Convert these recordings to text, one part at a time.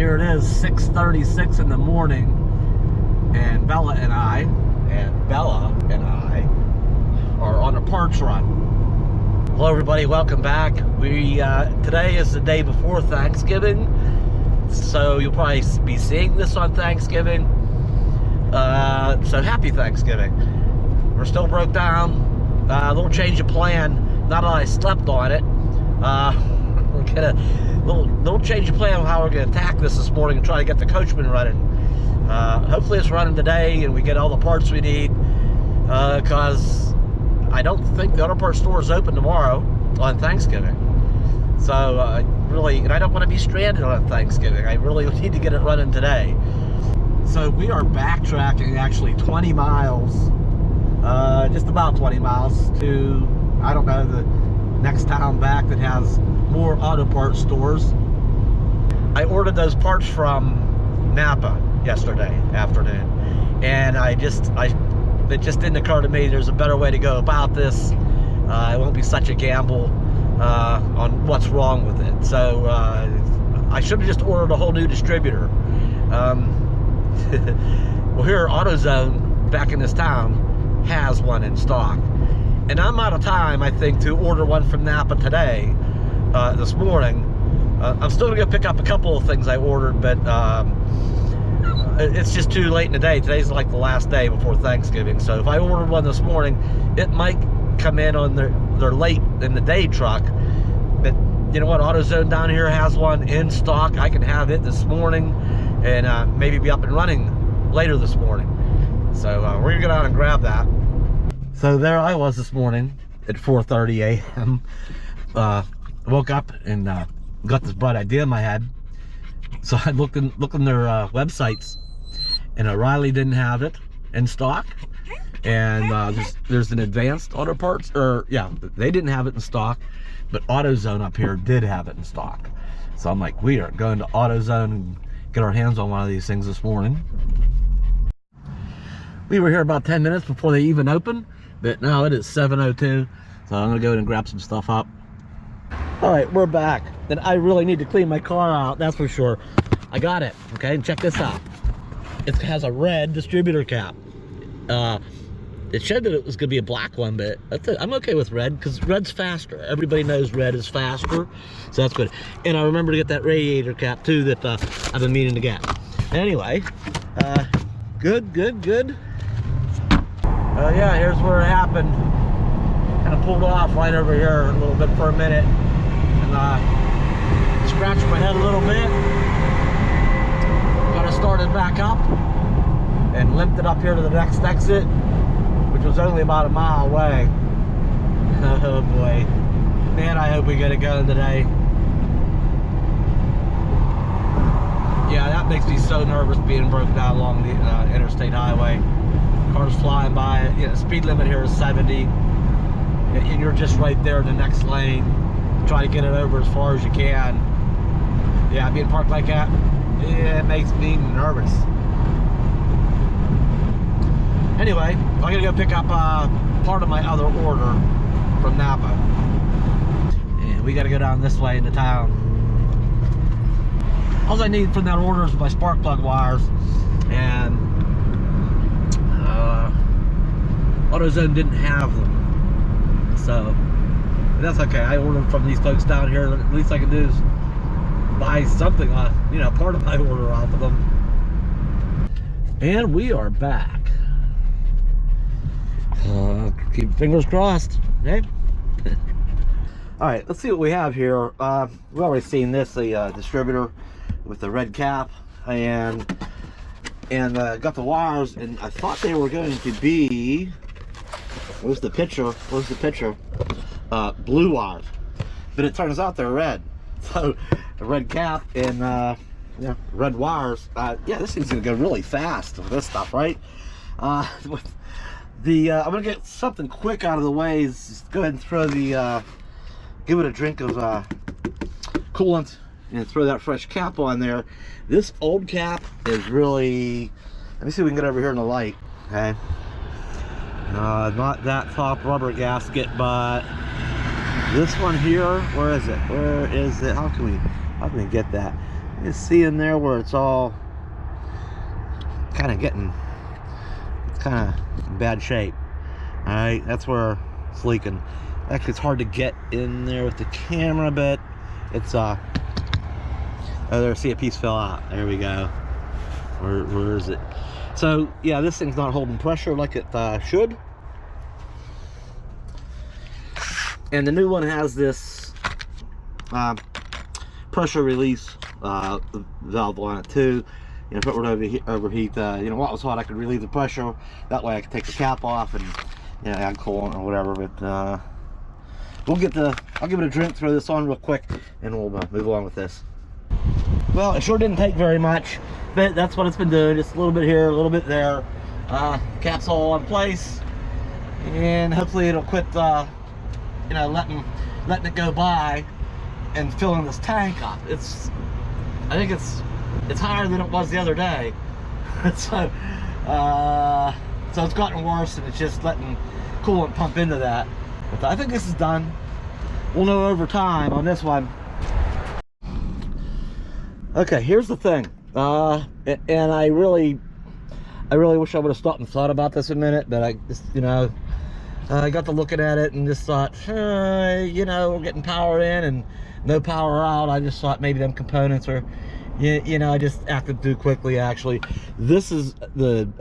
Here it is, 6:36 in the morning, and Bella and I are on a parts run. Hello everybody, welcome back. Today is the day before Thanksgiving, so you'll probably be seeing this on Thanksgiving. So happy Thanksgiving. We're still broke down. A little change of plan. Not that I slept on it. We're gonna little change of plan on how we're gonna attack this morning and try to get the coachman running. Hopefully it's running today and we get all the parts we need, because I don't think the auto parts store is open tomorrow on Thanksgiving. So really, and I don't want to be stranded on Thanksgiving. I really need to get it running today. So we are backtracking actually 20 miles, just about 20 miles to, I don't know, the next town back that has more auto parts stores. I ordered those parts from Napa yesterday afternoon, and it just didn't occur to me there's a better way to go about this. It won't be such a gamble on what's wrong with it. So I should have just ordered a whole new distributor. Well, here AutoZone back in this town has one in stock, and I'm out of time, I think, to order one from Napa today, this morning. I'm still gonna go pick up a couple of things I ordered, but it's just too late in the day. Today's like the last day before Thanksgiving, so if I ordered one this morning, it might come in on their late in the day truck. But you know what, AutoZone down here has one in stock. I can have it this morning and maybe be up and running later this morning. So we're gonna go down and grab that. So there I was this morning at 4:30 a.m. Woke up and got this bright idea in my head. So I looked in their websites, and O'Reilly didn't have it in stock, and there's an Advanced Auto Parts, or yeah, they didn't have it in stock, but AutoZone up here did have it in stock. So I'm like, we are going to AutoZone and get our hands on one of these things this morning. We were here about 10 minutes before they even opened, but now it is 7:02, so I'm gonna go and grab some stuff up. All right, we're back. And I really need to clean my car out, that's for sure. I got it, okay, and check this out. It has a red distributor cap. It showed that it was gonna be a black one, but that's it. I'm okay with red, because red's faster. Everybody knows red is faster, so that's good. And I remember to get that radiator cap too that I've been meaning to get. Anyway, good. Yeah, here's where it happened. Kind of pulled off right over here a little bit for a minute, and scratched my head a little bit. Kind of started back up and limped it up here to the next exit, which was only about a mile away. Oh boy, man, I hope we get it going today. Yeah, that makes me so nervous being broken down along the interstate highway. Cars flying by. You know, speed limit here is 70, and you're just right there in the next lane. Try to get it over as far as you can. Yeah, being parked like that, yeah, it makes me nervous. Anyway, I'm gonna go pick up part of my other order from Napa, and we gotta go down this way into town. All I need from that order is my spark plug wires, and AutoZone didn't have them, so that's okay. I ordered from these folks down here. At least I can do is buy something, you know, part of my order off of them. And we are back. Keep fingers crossed, okay? All right, let's see what we have here. We've already seen this, the distributor with the red cap, and got the wires, and I thought they were going to be, where's the picture? Blue wires, but it turns out they're red. So a red cap and yeah, red wires. Yeah, this thing's gonna go really fast with this stuff, right? With the I'm gonna get something quick out of the way. Just go ahead and throw the give it a drink of coolant and throw that fresh cap on there. This old cap is really, let me see if we can get over here in the light. Okay, not that top rubber gasket, but this one here. Where is it? How can we get that? You see in there where it's all kind of getting, it's kind of in bad shape. All right, that's where it's leaking. Actually, it's hard to get in there with the camera, but it's oh, there, see, a piece fell out. There we go. Where is it? So yeah, this thing's not holding pressure like it should. And the new one has this pressure release valve on it too. You know, if it were to overheat, you know, while it was hot, I could relieve the pressure. That way I could take the cap off and, you know, add coolant or whatever. But we'll get I'll give it a drink, throw this on real quick, and we'll move on with this. Well, it sure didn't take very much, but that's what it's been doing. Just a little bit here, a little bit there. Cap's all in place, and hopefully it'll quit, you know, letting it go by and filling this tank up. I think it's higher than it was the other day. So it's gotten worse, and it's just letting coolant pump into that. But I think this is done. We'll know over time on this one. Okay, here's the thing, and I really wish I would have stopped and thought about this a minute, but I just, you know, I got to looking at it and just thought, you know, we're getting power in and no power out. I just thought maybe them components are, you know, I just acted too quickly. Actually, this is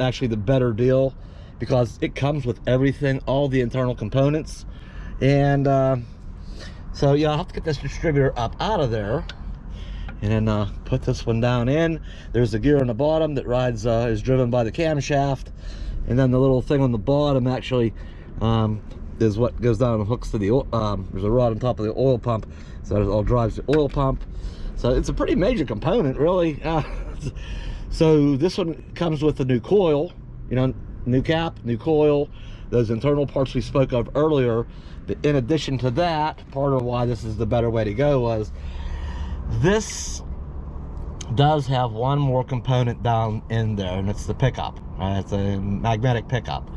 actually the better deal, because it comes with everything, all the internal components. And so yeah, I'll have to get this distributor up out of there, and then put this one down in. There's a gear on the bottom that rides, is driven by the camshaft, and then the little thing on the bottom actually is what goes down and hooks to the oil. There's a rod on top of the oil pump, so it all drives the oil pump. So it's a pretty major component, really. So this one comes with a new coil, you know, new cap, new coil, those internal parts we spoke of earlier. But in addition to that, part of why this is the better way to go was this does have one more component down in there, and it's the pickup. It's a magnetic pickup.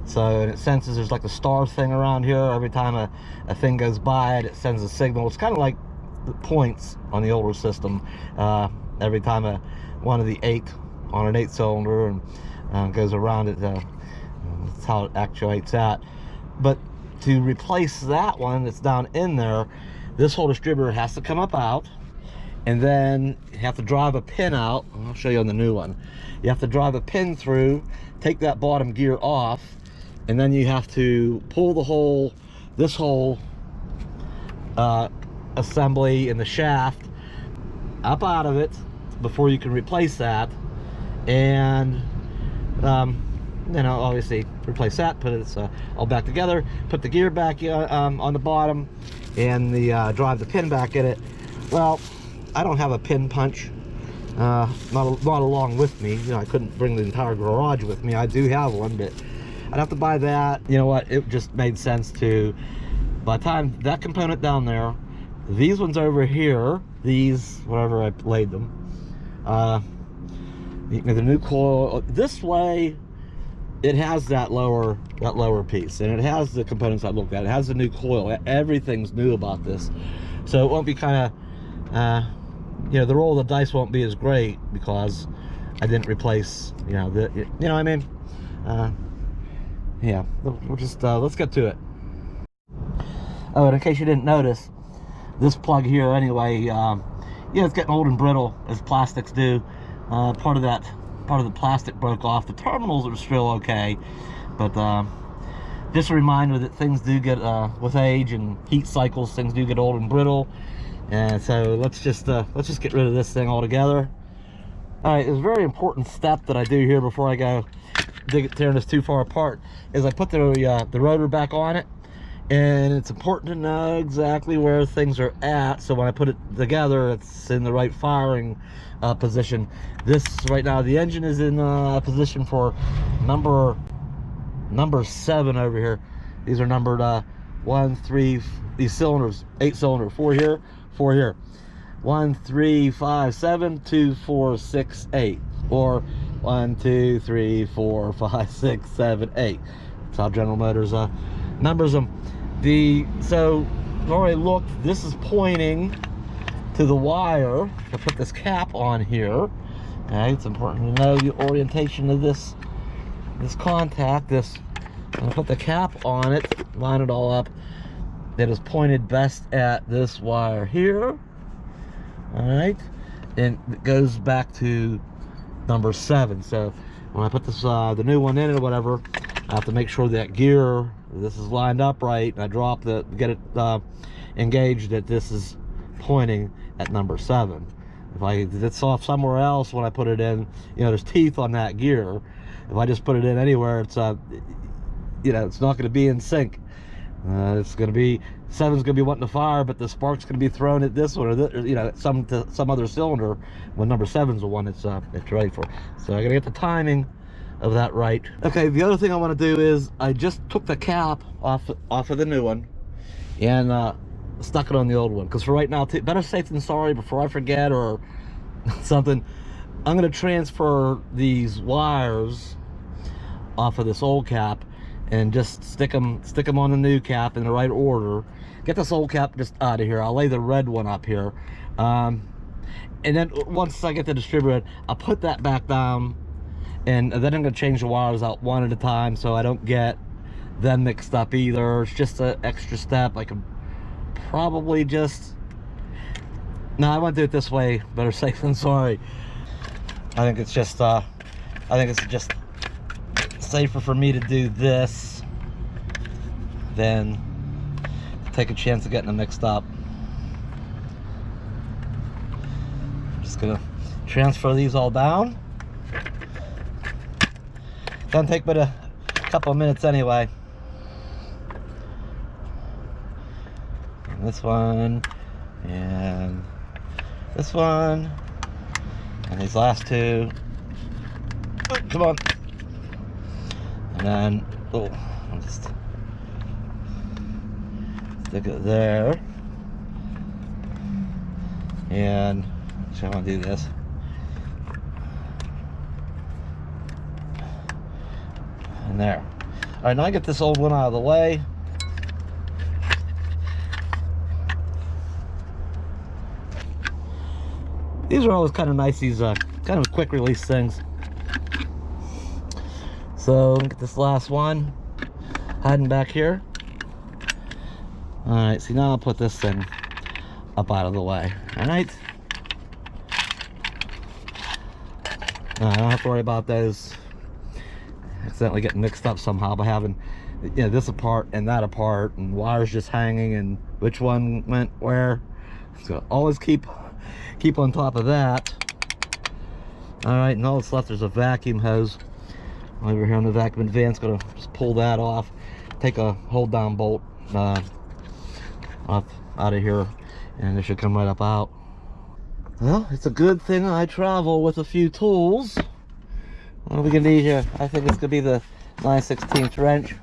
So it senses there's like a star thing around here. Every time a thing goes by it, it sends a signal. It's kind of like the points on the older system. Every time one of the 8 on an 8-cylinder and goes around it, that's how it actuates that. But to replace that one that's down in there, this whole distributor has to come up out, and then you have to drive a pin out. I'll show you on the new one. You have to drive a pin through, take that bottom gear off, and then you have to pull this whole assembly in the shaft up out of it before you can replace that. And you know, obviously replace that, put it all back together, put the gear back on the bottom, and drive the pin back in it. Well, I don't have a pin punch, not along with me. You know, I couldn't bring the entire garage with me. I do have one, but I'd have to buy that. You know what, it just made sense to, by the time that component down there, these ones over here, these, wherever I laid them, the new coil, this way it has that lower piece, and it has the components I looked at. It has the new coil. Everything's new about this, so it won't be kind of you know, the roll of the dice won't be as great because I didn't replace, you know, you know what I mean. Yeah, we'll just let's get to it. Oh, and in case you didn't notice, this plug here anyway, yeah, it's getting old and brittle, as plastics do. Part of the plastic broke off. The terminals are still okay, but just a reminder that things do get, with age and heat cycles, things do get old and brittle. And so let's just get rid of this thing altogether. All right, it's a very important step that I do here before I go tearing this too far apart, is I put the rotor back on it, and it's important to know exactly where things are at, so when I put it together, it's in the right firing position. This right now, the engine is in position for number 7 over here. These are numbered 1, 3, these cylinders, 8-cylinder, 4 here, 4 here, 1, 3, 5, 7, 2, 4, 6, 8, or 1, 2, 3, 4, 5, 6, 7, 8. That's how General Motors numbers them. So I've already looked. This is pointing to the wire to put this cap on here. Okay, it's important to know the orientation of this contact. I'm gonna put the cap on it, line it all up. That is pointed best at this wire here. All right, and it goes back to number 7. So when I put this the new one in or whatever, I have to make sure that gear, this is lined up right, and I drop get it engaged, that this is pointing at number 7. If it's off somewhere else when I put it in, you know, there's teeth on that gear. If I just put it in anywhere, it's you know, it's not going to be in sync. It's going to be 7's going to be wanting to fire, but the spark's going to be thrown at this one, or this, you know, some other cylinder, when number 7's the one it's ready for. So I got to get the timing of that right. Okay, the other thing I want to do is I just took the cap off of the new one and stuck it on the old one, because for right now, better safe than sorry, before I forget or something, I'm going to transfer these wires off of this old cap and just stick them on the new cap in the right order. Get this old cap just out of here. I'll lay the red one up here, and then once I get the distributor, I'll put that back down, and then I'm going to change the wires out one at a time so I don't get them mixed up either. It's just an extra step. I can probably just, no, I won't do it this way. Better safe than sorry. I think it's just safer for me to do this than take a chance of getting them mixed up. I'm just gonna transfer these all down. Doesn't take but a couple of minutes anyway. And this one, and this one, and these last two. Oh, come on. And then, oh, I'll just stick it there. And actually, I want to do this. And there. All right, now I get this old one out of the way. These are always kind of nice, these kind of quick release things. So look at this last one hiding back here. All right, see, now I'll put this thing up out of the way. All right, I don't have to worry about those accidentally getting mixed up somehow by having, you know, this apart and that apart and wires just hanging and which one went where. So always keep on top of that. All right, and all that's left, there's a vacuum hose over here on the vacuum vent's. Gonna just pull that off, take a hold down bolt off out of here, and it should come right up out. Well, it's a good thing I travel with a few tools. What are we gonna need here? I think it's gonna be the 9/16 wrench.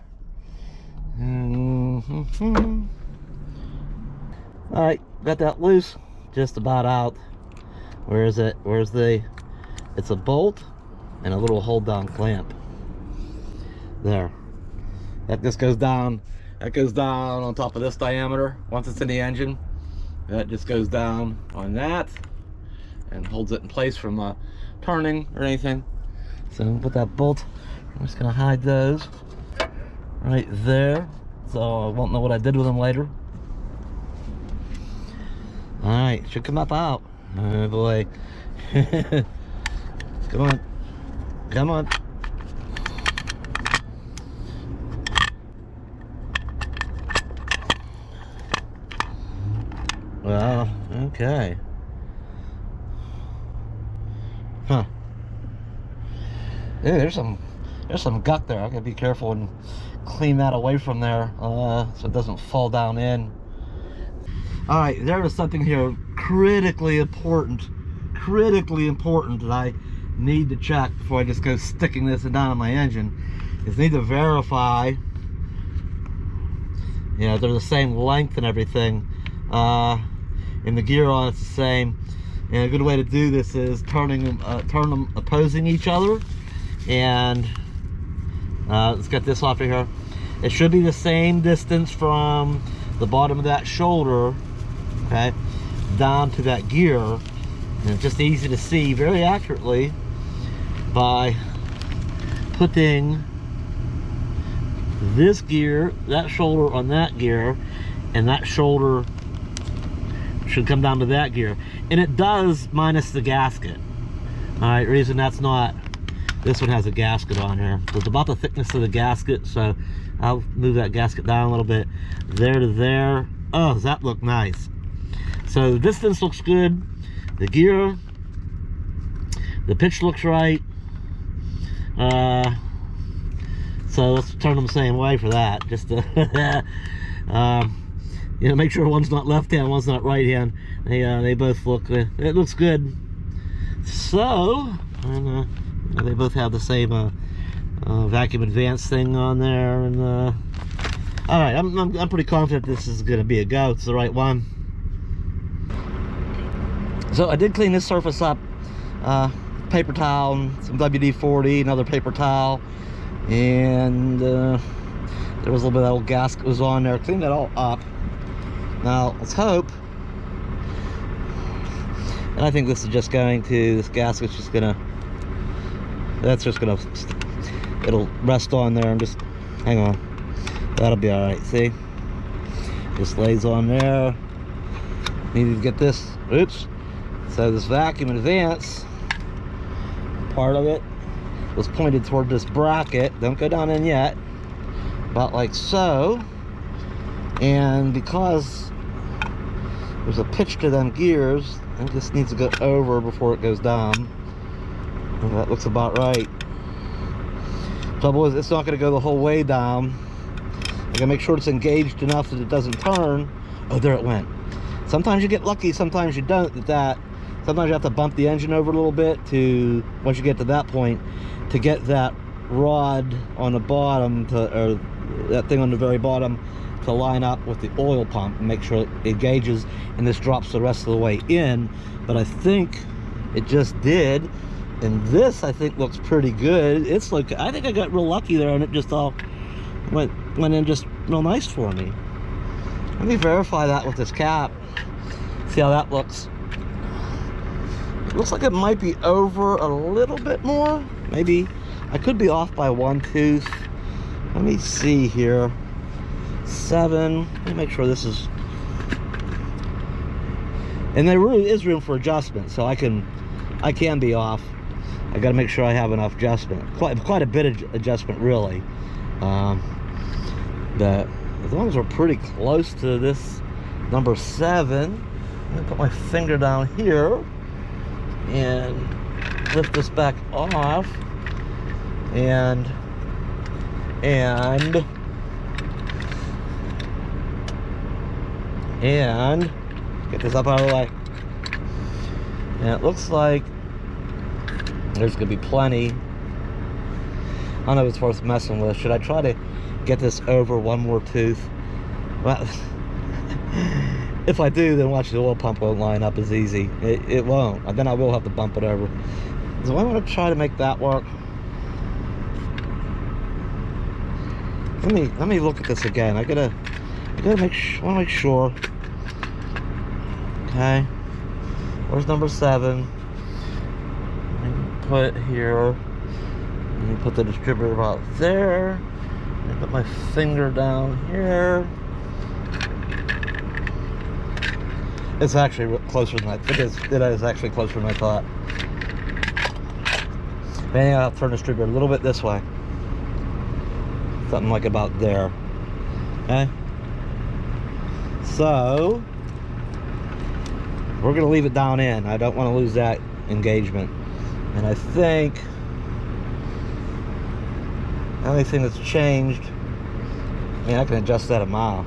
All right, got that loose, just about out. Where is it? It's a bolt and a little hold down clamp. There. That just goes down. That goes down on top of this diameter. Once it's in the engine, that just goes down on that and holds it in place from turning or anything. So put that bolt. I'm just gonna hide those right there, so I won't know what I did with them later. All right, should come up out. Oh boy. Come on. Come on. Well, okay. Huh. Yeah, there's some gut there. I gotta be careful and clean that away from there, so it doesn't fall down in. All right, there is something here critically important that I need to check before I just go sticking this down on my engine. Is need to verify, you know, they're the same length and everything, and the gear on it's the same. And a good way to do this is turn them opposing each other. And let's get this off of here. It should be the same distance from the bottom of that shoulder, okay, down to that gear. And it's just easy to see very accurately by putting this gear, that shoulder on that gear, and that shoulder should come down to that gear. And it does minus the gasket. All right, reason that's not, this one has a gasket on here. So it's about the thickness of the gasket, so I'll move that gasket down a little bit. There to there. Oh, does that look nice? So the distance looks good. The gear, the pitch looks right. So let's turn them the same way for that. Just to you know, make sure one's not left hand, one's not right hand. They both look. It looks good. So, and they both have the same vacuum advance thing on there. And all right, I'm pretty confident this is going to be a go. It's the right one. So I did clean this surface up. Paper towel, and some WD-40, another paper towel, and there was a little bit of that old gasket was on there. Cleaned that all up. Now let's hope, and I think this is just going to, this gasket's just gonna, that's just gonna, it'll rest on there and just, hang on, that'll be all right. See, just lays on there. Needed to get this, oops. So this vacuum advance, part of it was pointed toward this bracket. Don't go down in yet, about like so. And because there's a pitch to them gears, it just needs to go over before it goes down. And that looks about right. Trouble is, it's not going to go the whole way down. I gotta make sure it's engaged enough that it doesn't turn. Oh, there it went. Sometimes you get lucky, sometimes you don't at that. Sometimes you have to bump the engine over a little bit to, once you get to that point, to get that rod on the bottom, or that thing on the very bottom, to line up with the oil pump and make sure it engages, and this drops the rest of the way in. But I think it just did, and this I think looks pretty good. It's like, I think I got real lucky there, and it just all went in just real nice for me. Let me verify that with this cap, see how that looks. Looks like it might be over a little bit more. Maybe I could be off by one tooth. Let me see here. 7. Let me make sure this is. And there really is room for adjustment, so I can be off. I got to make sure I have enough adjustment. Quite a bit of adjustment, really. But as long as we're pretty close to this number 7, I'm gonna put my finger down here and lift this back off, and get this up out of the way. And it looks like there's gonna be plenty. I don't know if it's worth messing with. Should I try to get this over one more tooth? Well, if I do, then watch, the oil pump won't line up as easy. It won't. And then I will have to bump it over. So I'm going to try to make that work. Let me look at this again. I gotta make sure. Okay. Where's number 7? Put here. Let me put the distributor about there. And put my finger down here. It's actually closer than I think. It is actually closer than I thought. Maybe I'll turn the distributor a little bit this way. Something like about there. Okay. So we're gonna leave it down in. I don't want to lose that engagement. And I think the only thing that's changed, I mean, I can adjust that a mile.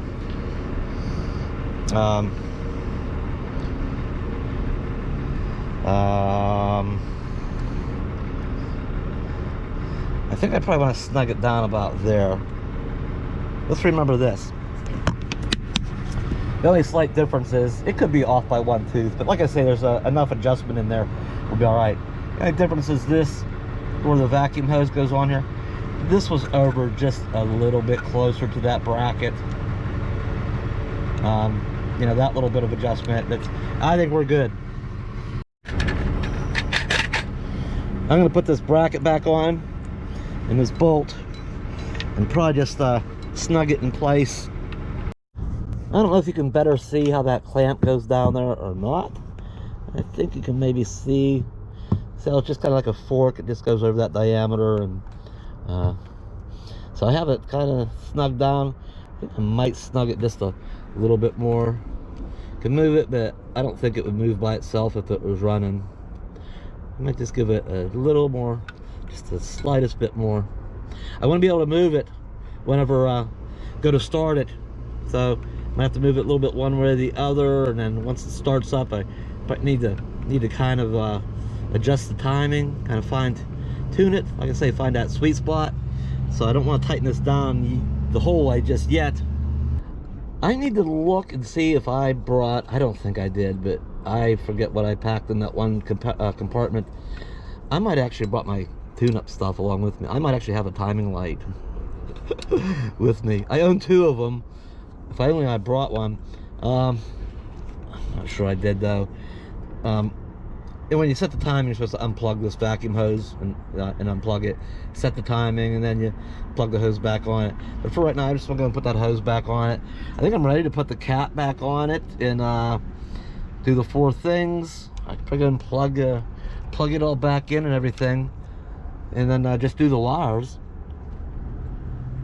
I think I probably want to snug it down about there. Let's remember this. The only slight difference is it could be off by one tooth, but like I say, there's enough adjustment in there, we'll be all right. The only difference is this, where the vacuum hose goes on here. This was over just a little bit closer to that bracket. you know, that little bit of adjustment. I think we're good. I'm gonna put this bracket back on and this bolt and probably just snug it in place. I don't know if you can better see how that clamp goes down there or not. I think you can maybe see how it's just kind of like a fork. It just goes over that diameter, and so I have it kind of snugged down. I think I might snug it just a little bit more. Can move it, but I don't think it would move by itself if it was running. I might just give it a little more, just the slightest bit more. I want to be able to move it whenever I go to start it, so I might have to move it a little bit one way or the other, and then once it starts up, I need to kind of adjust the timing, kind of fine tune it, like I say, find that sweet spot. So I don't want to tighten this down the whole way just yet. I need to look and see if I brought, I don't think I did, but I forget what I packed in that one compartment. I might actually brought my tune-up stuff along with me. I might actually have a timing light with me. I own 2 of them. If I brought one. I'm not sure I did though. And when you set the timing, you're supposed to unplug this vacuum hose and unplug it, set the timing, and then you plug the hose back on it. But for right now, I'm just going to put that hose back on it. I think I'm ready to put the cap back on it and do the 4 things. I can probably go and plug it all back in and everything, and then just do the wires,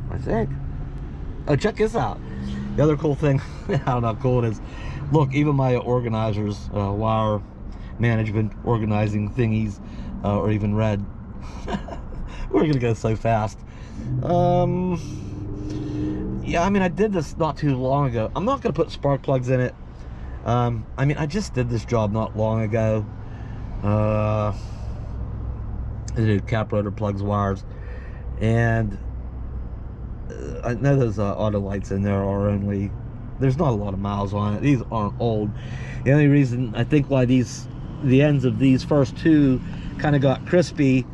I think. Oh, check this out. The other cool thing, I don't know how cool it is. Look, even my organizers, wire management organizing thingies, or even red. We're gonna go so fast. Yeah, I mean, I did this not too long ago. I'm not gonna put spark plugs in it. I mean, I just did this job not long ago. I did cap rotor plugs, wires, and I know those auto lights in there are only, there's not a lot of miles on it. These aren't old. The only reason I think why the ends of these first 2 kind of got crispy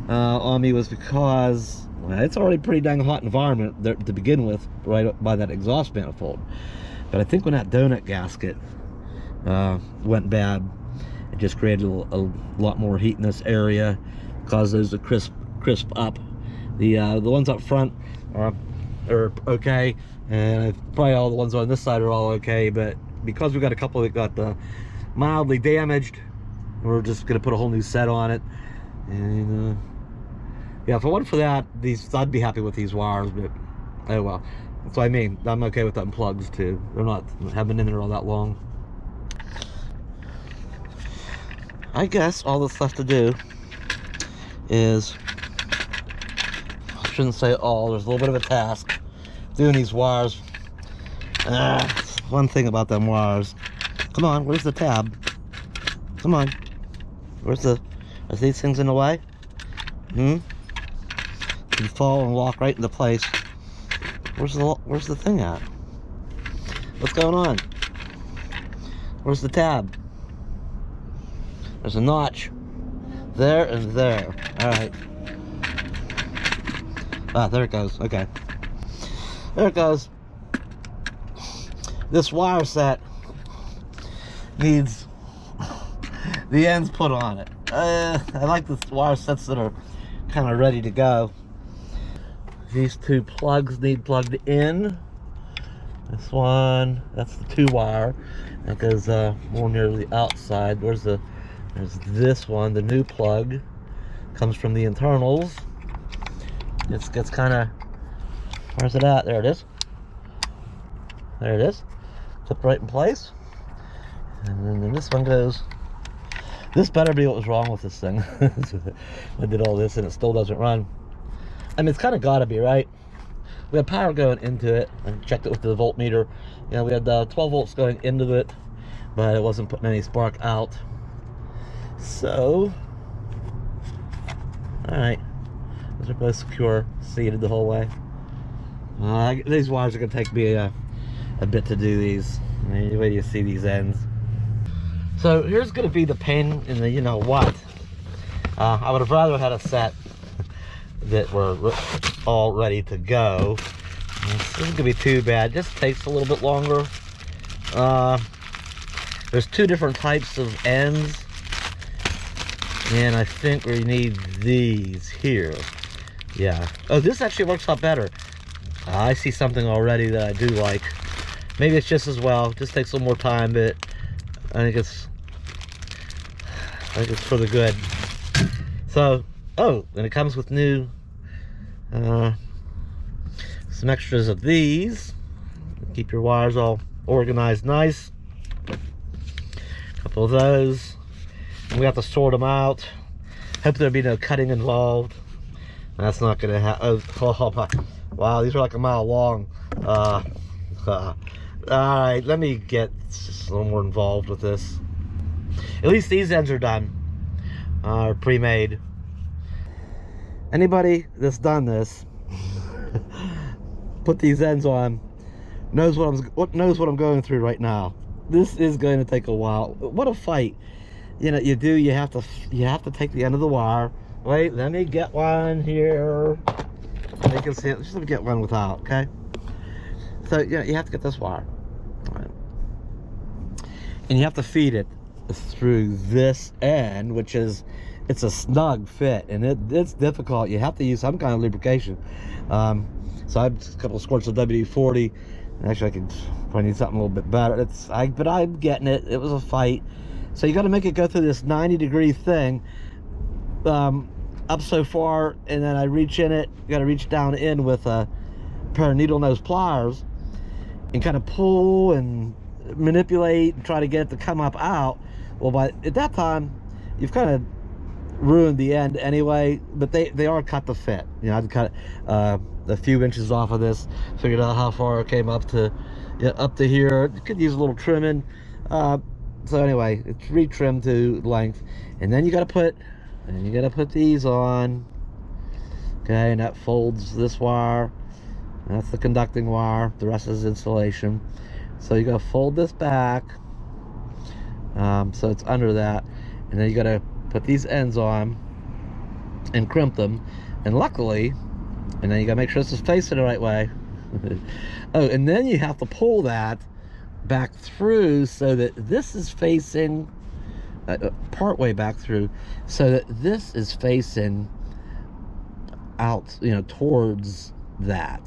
on me was because, well, it's already pretty dang hot environment there to begin with, right by that exhaust manifold. But I think when that donut gasket went bad, it just created a lot more heat in this area, caused those to crisp up. The ones up front are okay, and probably all the ones on this side are all okay, but because we got a couple that got mildly damaged, we're just gonna put a whole new set on it. And yeah, if it wasn't for that, I'd be happy with these wires, but oh well. That's what I mean. I'm okay with them plugs too. Haven't been in there all that long. I guess all that's left to do is, I shouldn't say all, there's a little bit of a task doing these wires. One thing about them wires. Come on, where's the tab? Come on. Are these things in the way? You fall and lock right into place. Where's the thing at? What's going on? Where's the tab? There's a notch there and there. All right. Ah, there it goes. Okay. There it goes. This wire set needs the ends put on it. I like the wire sets that are kind of ready to go. These 2 plugs need plugged in. This one, that's the 2 wire. That goes more near the outside. There's this one, the new plug. Comes from the internals. It gets kind of, where's it at? There it is. There it is. Clipped right in place. And then this one goes. This better be what was wrong with this thing. I did all this and it still doesn't run. I mean, it's kind of got to be, right? We had power going into it. I checked it with the voltmeter. You know, we had 12 volts going into it, but it wasn't putting any spark out. So, all right, those are both secure, seated the whole way. These wires are going to take me a bit to do these. I mean, wait till you see these ends. So here's going to be the pain in the you know what. I would have rather had a set that were all ready to go. This isn't going to be too bad. It just takes a little bit longer. There's two different types of ends, and I think we need these here. Yeah. Oh, this actually works out better. I see something already that I do like. Maybe it's just as well. Just takes a little more time, but I think it's for the good. So, oh, and it comes with new some extras of these. Keep your wires all organized nice. A couple of those. We have to sort them out. Hope there'll be no cutting involved. That's not gonna happen. Oh, wow, these are like a mile long. All right, let me get just a little more involved with this. At least these ends are done, are pre-made. Anybody that's done this, put these ends on, knows what I'm going through right now. This is going to take a while. What a fight! You know, you have to take the end of the wire. Wait, let me get one here. You can see it. Just let me get one without. Okay. So yeah, you have to get this wire, and you have to feed it through this end, which is, it's a snug fit, and it's difficult. You have to use some kind of lubrication. So I have a couple of squirts of WD-40. Actually, I could probably need something a little bit better. But I'm getting it. It was a fight. So you got to make it go through this 90-degree thing, up so far, and then I reach in it. You got to reach down in with a pair of needle nose pliers, and kind of pull and manipulate and try to get it to come up out. Well, at that time, you've kind of ruined the end anyway, but they are cut to fit. You know, I'd cut a few inches off of this, figured out how far it came up to, up to here. You could use a little trimming. So anyway, it's retrimmed to length, and then you got to put these on. Okay, and that folds this wire. That's the conducting wire. The rest is insulation. So you got to fold this back, so it's under that, and then you got to put these ends on and crimp them, and luckily, and then you got to make sure this is facing the right way. Oh, and then you have to pull that back through so that this is facing part way back through, so that this is facing out, you know, towards that.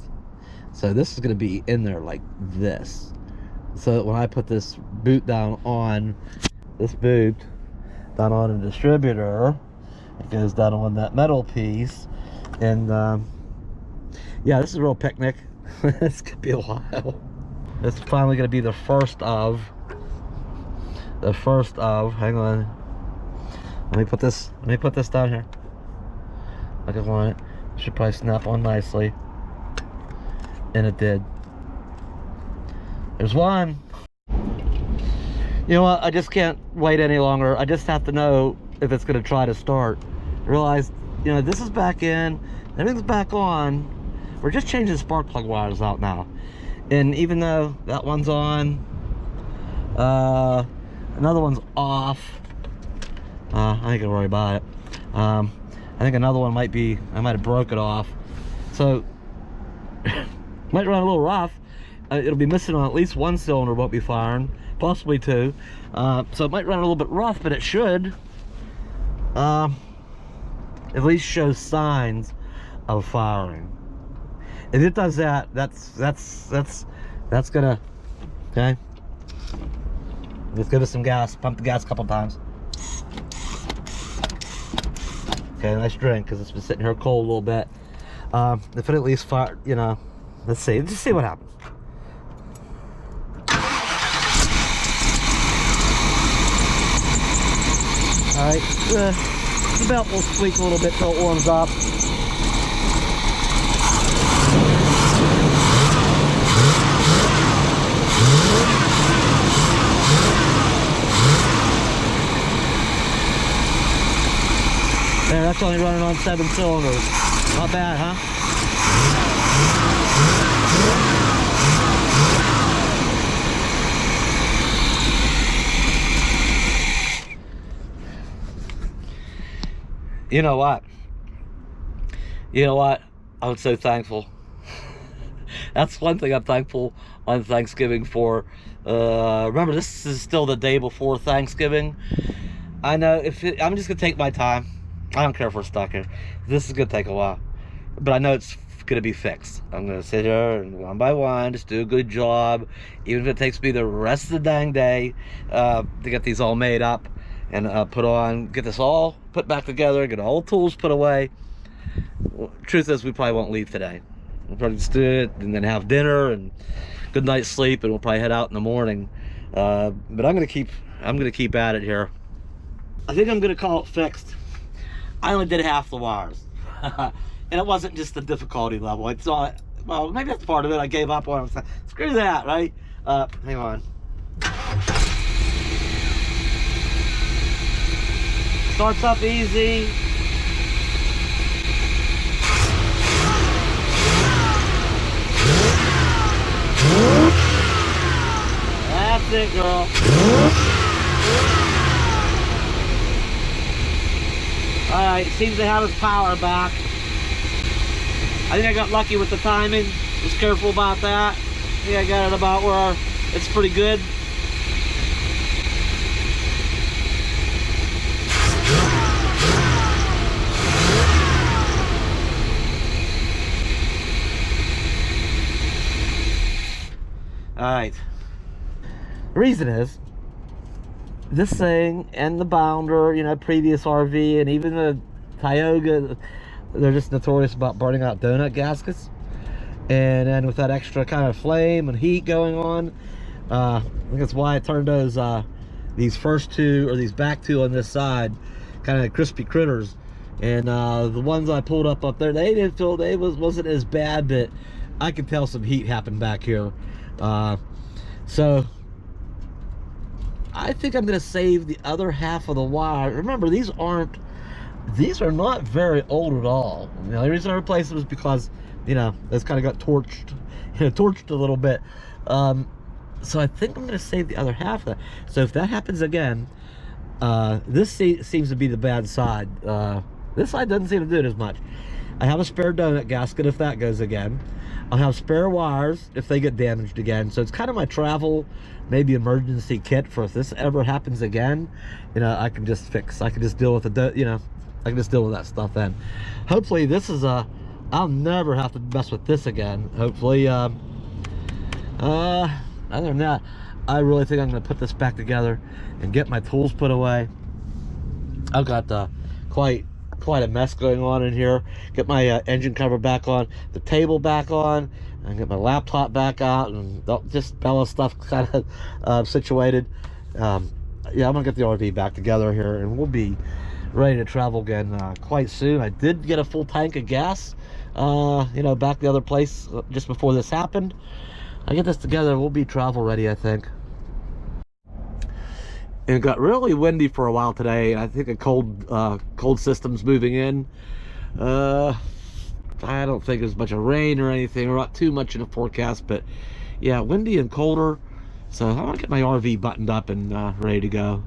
So this is going to be in there like this, so that when I put this boot down on a distributor, it goes down on that metal piece. And yeah, this is a real picnic. This could be a while. It's finally going to be the first of, hang on, let me put this down here like I want it. Should probably snap on nicely, and it did. There's one. You know what, I just can't wait any longer. I just have to know if it's going to try to start. I realized, you know, this is back in, everything's back on. We're just changing spark plug wires out now, and even though that one's on, another one's off. I ain't gonna worry about it. I think another one might be, I might have broke it off, so might run a little rough. It'll be missing on at least one cylinder, won't be firing, possibly two. So it might run a little bit rough, but it should at least show signs of firing. If it does that, that's gonna, okay, let's give it some gas, pump the gas a couple times. Okay, nice drink, because it's been sitting here cold a little bit. If it at least fire, you know, let's see, just see what happens. All right, the belt will squeak a little bit till it warms up. There, that's only running on 7 cylinders. Not bad, huh? You know what? I'm so thankful. That's one thing I'm thankful on Thanksgiving for, Remember, this is still the day before Thanksgiving. I know I'm just gonna take my time. I don't care if we're stuck here. This is gonna take a while, but I know it's gonna be fixed. I'm gonna sit here and one by one just do a good job, even if it takes me the rest of the dang day to get these all made up and get this all put back together, get all tools put away. Well, truth is, we probably won't leave today. We'll probably just do it and then have dinner and good night's sleep, and we'll probably head out in the morning. But I'm gonna keep at it here. I think I'm gonna call it fixed. I only did half the wires. And it wasn't just the difficulty level. It's all, well, maybe that's part of it. I gave up on it. Screw that, right? Hang on. Starts up easy. That's it, girl. Alright, seems to have its power back. I think I got lucky with the timing. Was careful about that. I think I got it about where it's pretty good. Alright. The reason is, this thing and the Bounder, you know, previous RV, and even the Tioga, they're just notorious about burning out donut gaskets. And then with that extra kind of flame and heat going on, I think that's why I turned these first two, or these back two on this side, kind of crispy critters. And the ones I pulled up there, they didn't feel, wasn't as bad, but I could tell some heat happened back here. So I think I'm going to save the other half of the wire. Remember, these are not very old at all. You know, the reason I replaced them was because, you know, this kind of got torched a little bit. So I think I'm going to save the other half of that. So if that happens again, this seems to be the bad side. This side doesn't seem to do it as much. I have a spare donut gasket if that goes again. I'll have spare wires if they get damaged again. So it's kind of my travel, maybe emergency kit for if this ever happens again. You know, I can just fix. I can just deal with I can just deal with that stuff then. Hopefully this is I'll never have to mess with this again. Hopefully, other than that, I really think I'm going to put this back together and get my tools put away. I've got quite a mess going on in here. Get my engine cover back on, the table back on, and get my laptop back out, and just Bella stuff kind of situated. Yeah, I'm gonna get the RV back together here, and we'll be ready to travel again quite soon. I did get a full tank of gas, you know, back the other place just before this happened. I get this together, we'll be travel ready, I think. And it got really windy for a while today. I think a cold system's moving in. I don't think there's much of rain or anything, or not too much in the forecast, but yeah, windy and colder. So I want to get my RV buttoned up and ready to go.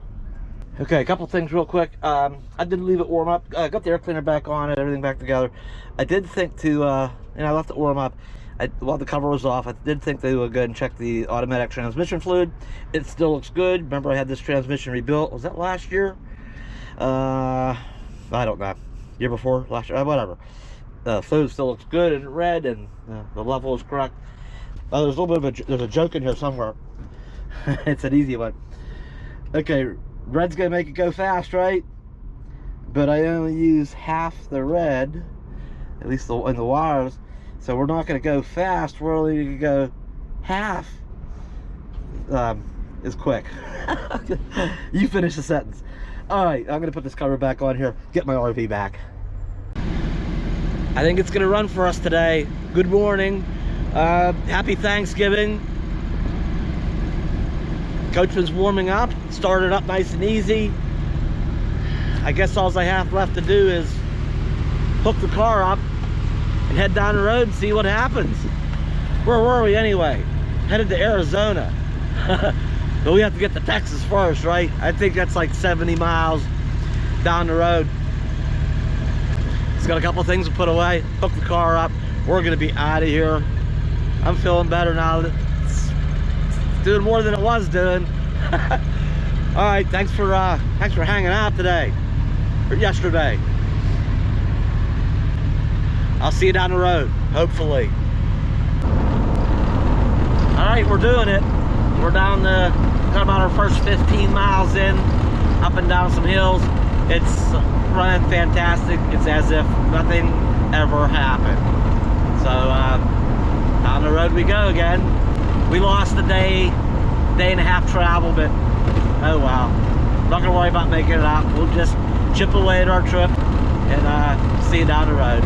Okay, a couple things real quick. I did leave it warm up. I got the air cleaner back on and everything back together. I did think to, I left it warm up. While the cover was off, I did think they would go ahead and check the automatic transmission fluid. It still looks good. Remember, I had this transmission rebuilt. Was that last year? I don't know. Year before? Last year? Whatever. Fluid still looks good and red, and the level is correct. There's a little bit of there's a joke in here somewhere. It's an easy one. Okay, red's gonna make it go fast, right? But I only use half the red, at least in the wires. So we're not going to go fast, we're only going to go half is quick. You finish the sentence. Alright, I'm going to put this cover back on here, get my RV back. I think it's going to run for us today. Good morning. Happy Thanksgiving. Coachman's warming up, started up nice and easy. I guess all I have left to do is hook the car up and head down the road and see what happens. Where were we anyway? Headed to Arizona. But we have to get to Texas first, right? I think that's like 70 miles down the road. It's got a couple things to put away, hook the car up. We're gonna be out of here. I'm feeling better now. doing more than it was doing. All right, thanks for hanging out today, or yesterday. I'll see you down the road, hopefully. All right, we're doing it. We're down the, got about our first 15 miles in, up and down some hills. It's running fantastic. It's as if nothing ever happened. So down the road we go again. We lost a day and a half travel, but oh wow. Not gonna worry about making it out. We'll just chip away at our trip and see you down the road.